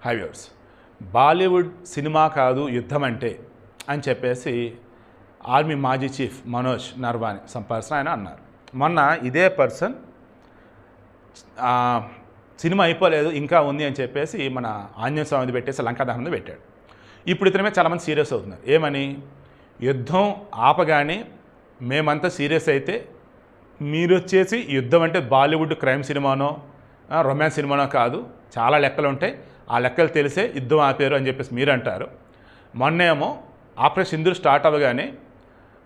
హైవ్యూర్స్ Bollywood cinema కాదు యుద్ధం అంటే అని చెప్పేసి ఆర్మీ మాజీ చీఫ్ మనోజ్ నర్వాని సమ్ పర్సన్ ఆయన అన్నారు. మొన్న ఇదే పర్సన్ సినిమా అయిపోలేదు ఇంకా ఉంది అని చెప్పేసి మన ఆంజనేయ స్వామిది పెట్టేసి లంకా దహనం పెట్టాడు. ఇప్పుడు ఇతని మీద చాలామంది సీరియస్ అవుతున్నారు. ఏమని, యుద్ధం ఆపగానే మేమంతా సీరియస్ అయితే మీరు వచ్చేసి యుద్ధం అంటే బాలీవుడ్ క్రైమ్ సినిమానో రొమాన్స్ సినిమానో కాదు, చాలా లెక్కలు ఉంటాయి, ఆ లెక్కలు తెలిసే యుద్ధం ఆపారు అని చెప్పేసి మీరు అంటారు. మొన్నేమో ఆపరేషన్ సింధూర్ స్టార్ట్ అవ్వగానే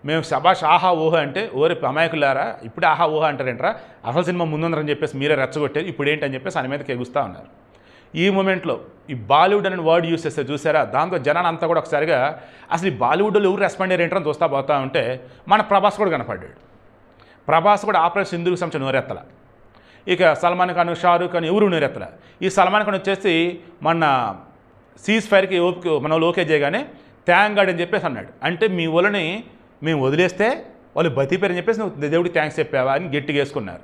మేము శబాష్ ఆహా ఊహ అంటే ఓరి అమాయకులారా ఇప్పుడు ఆహా ఊహ అంటారేంట్రా, అసలు సినిమా ముందుందని చెప్పేసి మీరే రెచ్చగొట్టారు, ఇప్పుడు ఏంటని చెప్పేసి ఆయన మీదకి ఎగుస్తూ ఉన్నారు. ఈ మూమెంట్లో ఈ బాలీవుడ్ అనే వర్డ్ యూస్ చేస్తే చూసారా, దాంతో జనాన్ని అంతా కూడా ఒకసారిగా అసలు ఈ బాలీవుడ్లో ఎవరు రెస్పాండ్ అయ్యారు ఏంటని చూస్తూ పోతా ఉంటే మన ప్రభాస్ కూడా కనపడ్డాడు. ప్రభాస్ కూడా ఆపరేషన్ సింధూర్కి సంబంధించిన నోరెత్తల. ఇక సల్మాన్ ఖాన్ షారూఖ్ ఖాన్ ఎవరు నోరెత్తల. ఈ సల్మాన్ ఖాన్ వచ్చేసి మన సీజ్ ఫైర్కి మనం లోకే చేయగానే థ్యాంక్ గాడ్ అని చెప్పేసి అన్నాడు. అంటే మీ వాళ్ళని మేము వదిలేస్తే వాళ్ళు బతికిపోయారని చెప్పేసి నువ్వు దేవుడికి థ్యాంక్స్ చెప్పావా అని గట్టిగా వేసుకున్నారు.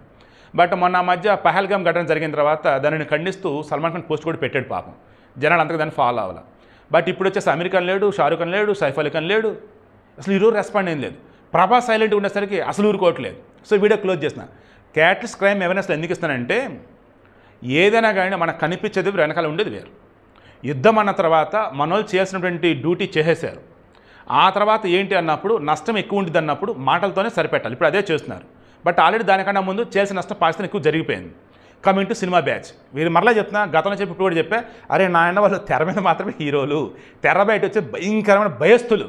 బట్ మొన్న మధ్య పహల్గామ్ ఘటన జరిగిన తర్వాత దానిని ఖండిస్తూ సల్మాన్ ఖాన్ పోస్ట్ కూడా పెట్టాడు. పాపం జనాలు అంతగా దాన్ని ఫాలో అవ్వాలి. బట్ ఇప్పుడు వచ్చేసి అమీర్ ఖాన్ లేడు, షారూఖ్ ఖాన్ లేడు, సైఫ్ అలీ ఖాన్ లేడు, అసలు ఈరోజు రెస్పాండ్ ఏం లేదు. ప్రభాస్ సైలెంట్గా ఉండేసరికి అసలు ఊరుకోవట్లేదు. సో వీడియో క్లోజ్ చేసిన క్యాటలిస్ట్ క్రైమ్ అవేర్నెస్లో ఎందుకు ఇస్తానంటే ఏదైనా కానీ మనకు కనిపించేది వెనకాల ఉండేది వేరు. యుద్ధం అన్న తర్వాత మనోళ్ళు చేయాల్సినటువంటి డ్యూటీ చేసేశారు. ఆ తర్వాత ఏంటి అన్నప్పుడు నష్టం ఎక్కువ ఉంటుంది అన్నప్పుడు మాటలతోనే సరిపెట్టాలి. ఇప్పుడు అదే చేస్తున్నారు. బట్ ఆల్రెడీ దానికన్నా ముందు చేయాల్సిన నష్టం పాకిస్తాన్ ఎక్కువ జరిగిపోయింది. కమింగ్ టు సినిమా బ్యాచ్, వీరు మరలా చెప్తున్నా, గతంలో చెప్పి ఇప్పుడు కూడా చెప్పా, అరే నాయన వాళ్ళు తెర మీద మాత్రమే హీరోలు, తెర బయట వచ్చే భయంకరమైన భయస్థులు.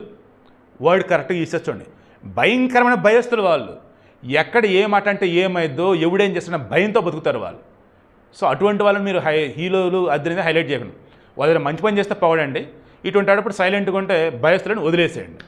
వర్డ్ కరెక్ట్గా ఇచ్చేచ్చండి, భయంకరమైన భయస్థులు వాళ్ళు. ఎక్కడ ఏ మాట అంటే ఏమైద్దో ఎవడేం చేస్తున్నా భయంతో బతుకుతారు వాళ్ళు. సో అటువంటి వాళ్ళని మీరు హీరోలు అద్దరిని హైలైట్ చేయకండి. వాళ్ళ మంచి పని చేస్తే పోవడండి. ఇటువంటి అప్పుడు సైలెంట్గా ఉంటే భయస్థులను వదిలేసేయండి.